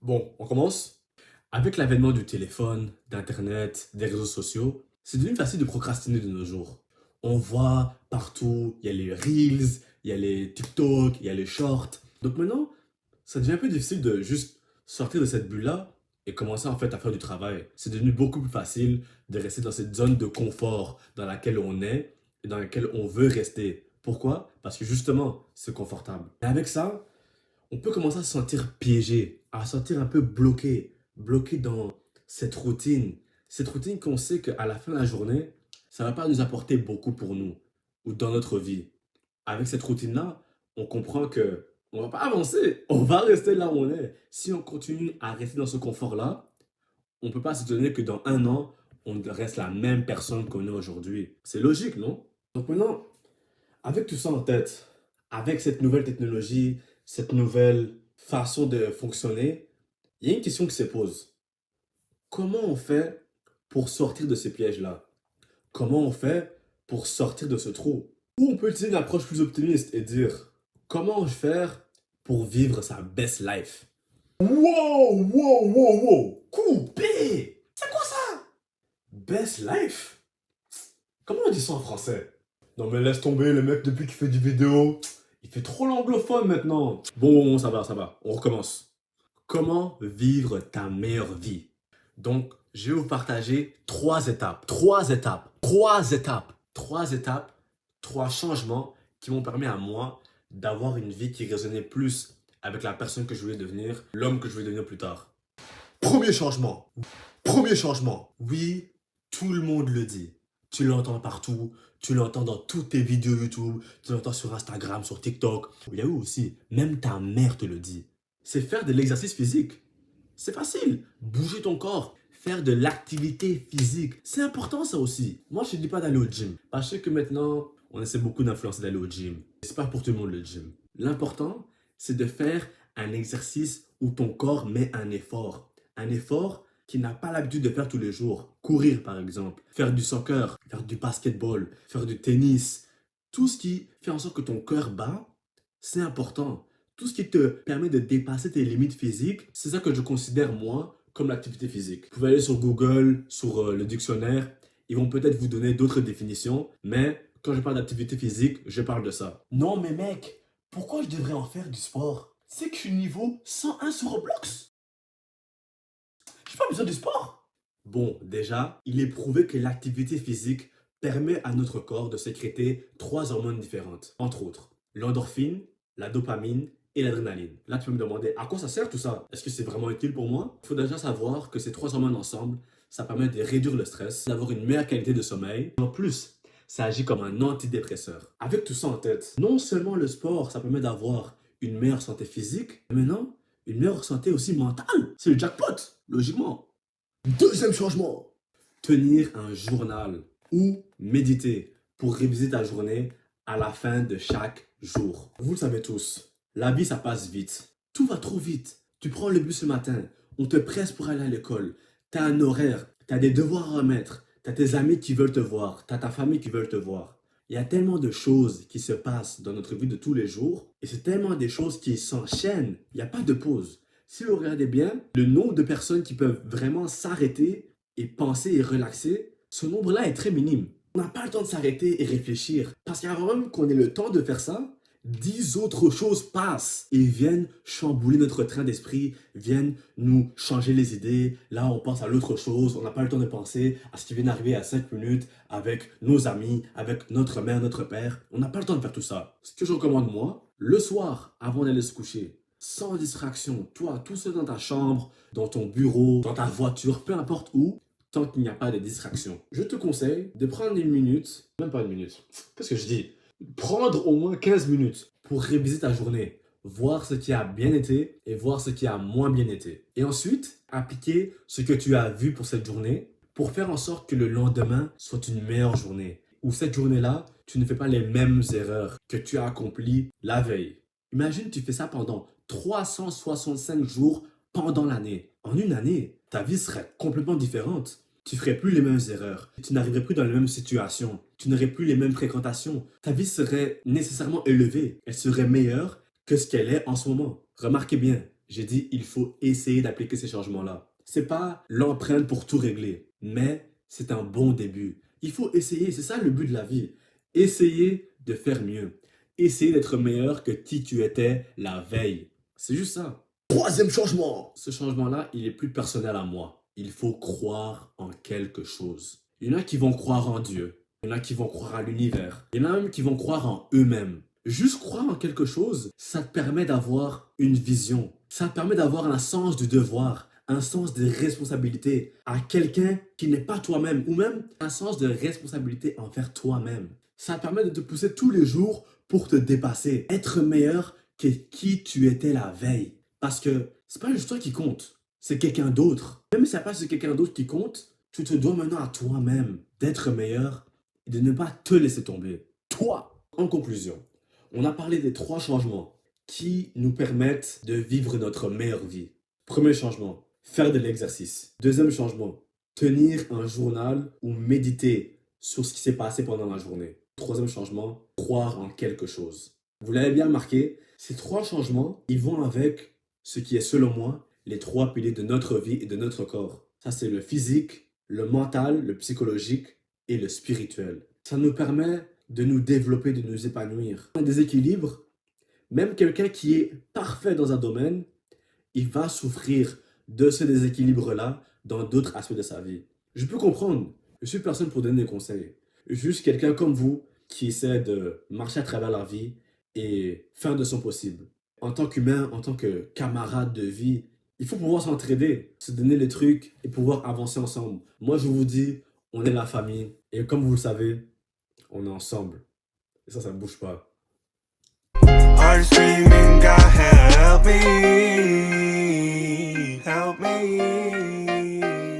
Bon, on commence. Avec l'avènement du téléphone, d'Internet, des réseaux sociaux, c'est devenu facile de procrastiner de nos jours. On voit partout, il y a les Reels, il y a les TikTok, il y a les Shorts. Donc maintenant, ça devient un peu difficile de juste sortir de cette bulle-là et commencer en fait à faire du travail. C'est devenu beaucoup plus facile de rester dans cette zone de confort dans laquelle on est et dans laquelle on veut rester. Pourquoi? Parce que justement, c'est confortable. Et avec ça, on peut commencer à se sentir piégé, à se sentir un peu bloqué dans cette routine. Cette routine qu'on sait qu'à la fin de la journée, ça ne va pas nous apporter beaucoup pour nous ou dans notre vie. Avec cette routine-là, on comprend que on va pas avancer, on va rester là où on est. Si on continue à rester dans ce confort-là, on ne peut pas s'étonner que dans un an, on reste la même personne qu'on est aujourd'hui. C'est logique, non? Donc maintenant, avec tout ça en tête, avec cette nouvelle technologie, cette nouvelle façon de fonctionner, il y a une question qui se pose. Comment on fait pour sortir de ces pièges-là? Comment on fait pour sortir de ce trou? Ou on peut utiliser une approche plus optimiste et dire comment faire pour vivre sa best life? Wow! Coupé! C'est quoi ça? Best life? Comment on dit ça en français? Non mais laisse tomber, le mec depuis qu'il fait des vidéos, il fait trop l'anglophone maintenant. Bon, ça va, on recommence. Comment vivre ta meilleure vie? Donc, je vais vous partager trois étapes, trois changements qui m'ont permis à moi d'avoir une vie qui résonnait plus avec la personne que je voulais devenir, l'homme que je voulais devenir plus tard. Premier changement. Premier changement. Oui, tout le monde le dit. Tu l'entends partout, tu l'entends dans toutes tes vidéos YouTube, tu l'entends sur Instagram, sur TikTok. Il y a eu aussi, même ta mère te le dit. C'est faire de l'exercice physique. C'est facile. Bouger ton corps, faire de l'activité physique. C'est important ça aussi. Moi, je ne dis pas d'aller au gym. Parce que maintenant, on essaie beaucoup d'influencer d'aller au gym. C'est pas pour tout le monde le gym. L'important, c'est de faire un exercice où ton corps met un effort. Un effort qu'il n'a pas l'habitude de faire tous les jours. Courir par exemple, faire du soccer, faire du basketball, faire du tennis. Tout ce qui fait en sorte que ton cœur bat, c'est important. Tout ce qui te permet de dépasser tes limites physiques, c'est ça que je considère moi comme l'activité physique. Vous pouvez aller sur Google, sur le dictionnaire, ils vont peut-être vous donner d'autres définitions, mais quand je parle d'activité physique, je parle de ça. Non mais mec, pourquoi je devrais en faire du sport? C'est que je suis niveau 101 sur Roblox. J'ai pas besoin du sport. Bon, déjà, il est prouvé que l'activité physique permet à notre corps de sécréter trois hormones différentes, entre autres l'endorphine, la dopamine et l'adrénaline. Là, tu peux me demander à quoi ça sert tout ça? Est-ce que c'est vraiment utile pour moi? Il faut déjà savoir que ces trois hormones ensemble, ça permet de réduire le stress, d'avoir une meilleure qualité de sommeil. En plus, ça agit comme un antidépresseur. Avec tout ça en tête, non seulement le sport, ça permet d'avoir une meilleure santé physique, mais maintenant, une meilleure santé aussi mentale. C'est le jackpot, logiquement. Deuxième changement, tenir un journal ou méditer pour réviser ta journée à la fin de chaque jour. Vous le savez tous, la vie ça passe vite. Tout va trop vite. Tu prends le bus le matin, on te presse pour aller à l'école, tu as un horaire, tu as des devoirs à remettre, tu as tes amis qui veulent te voir, tu as ta famille qui veulent te voir. Il y a tellement de choses qui se passent dans notre vie de tous les jours et c'est tellement des choses qui s'enchaînent. Il n'y a pas de pause. Si vous regardez bien, le nombre de personnes qui peuvent vraiment s'arrêter et penser et relaxer, ce nombre-là est très minime. On n'a pas le temps de s'arrêter et réfléchir. Parce qu'avant même qu'on ait le temps de faire ça, 10 autres choses passent et viennent chambouler notre train d'esprit, viennent nous changer les idées. Là, on pense à l'autre chose, on n'a pas le temps de penser à ce qui vient d'arriver à 5 minutes avec nos amis, avec notre mère, notre père. On n'a pas le temps de faire tout ça. Ce que je recommande, moi, le soir, avant d'aller se coucher, sans distraction, toi, tout seul dans ta chambre, dans ton bureau, dans ta voiture, peu importe où, tant qu'il n'y a pas de distraction. Je te conseille de prendre une minute, même pas une minute, qu'est-ce que je dis? Prendre au moins 15 minutes pour réviser ta journée, voir ce qui a bien été et voir ce qui a moins bien été. Et ensuite, appliquer ce que tu as vu pour cette journée pour faire en sorte que le lendemain soit une meilleure journée. Ou cette journée-là, tu ne fais pas les mêmes erreurs que tu as accomplies la veille. Imagine, tu fais ça pendant 365 jours pendant l'année. En une année, ta vie serait complètement différente. Tu ferais plus les mêmes erreurs. Tu n'arriverais plus dans les mêmes situations. Tu n'aurais plus les mêmes fréquentations. Ta vie serait nécessairement élevée. Elle serait meilleure que ce qu'elle est en ce moment. Remarquez bien, J'ai dit, il faut essayer d'appliquer ces changements-là. C'est pas l'empreinte pour tout régler, mais c'est un bon début. Il faut essayer, c'est ça le but de la vie. Essayer de faire mieux. Essayer d'être meilleur que qui tu étais la veille. C'est juste ça. Troisième changement. Ce changement-là, il est plus personnel à moi. Il faut croire en quelque chose. Il y en a qui vont croire en Dieu. Il y en a qui vont croire à l'univers. Il y en a même qui vont croire en eux-mêmes. Juste croire en quelque chose, ça te permet d'avoir une vision. Ça te permet d'avoir un sens du devoir, un sens de responsabilité à quelqu'un qui n'est pas toi-même, ou même un sens de responsabilité envers toi-même. Ça te permet de te pousser tous les jours pour te dépasser, être meilleur que qui tu étais la veille. Parce que c'est pas juste toi qui compte, c'est quelqu'un d'autre. Même si c'est pas quelqu'un d'autre qui compte, tu te dois maintenant à toi-même d'être meilleur et de ne pas te laisser tomber. Toi, en conclusion, on a parlé des 3 changements qui nous permettent de vivre notre meilleure vie. Premier changement, faire de l'exercice. Deuxième changement, tenir un journal ou méditer sur ce qui s'est passé pendant la journée. Troisième changement, croire en quelque chose. Vous l'avez bien remarqué, ces 3 changements, ils vont avec ce qui est selon moi les 3 piliers de notre vie et de notre corps. Ça, c'est le physique, le mental, le psychologique et le spirituel. Ça nous permet de nous développer, de nous épanouir. Un déséquilibre, même quelqu'un qui est parfait dans un domaine, il va souffrir de ce déséquilibre-là dans d'autres aspects de sa vie. Je peux comprendre, je suis personne pour donner des conseils. Juste quelqu'un comme vous qui essaie de marcher à travers la vie et faire de son possible. En tant qu'humain, en tant que camarade de vie, il faut pouvoir s'entraider, se donner les trucs et pouvoir avancer ensemble. Moi, je vous dis, on est la famille et comme vous le savez, on est ensemble. Et ça ne bouge pas. Heart screaming, God help me, help me.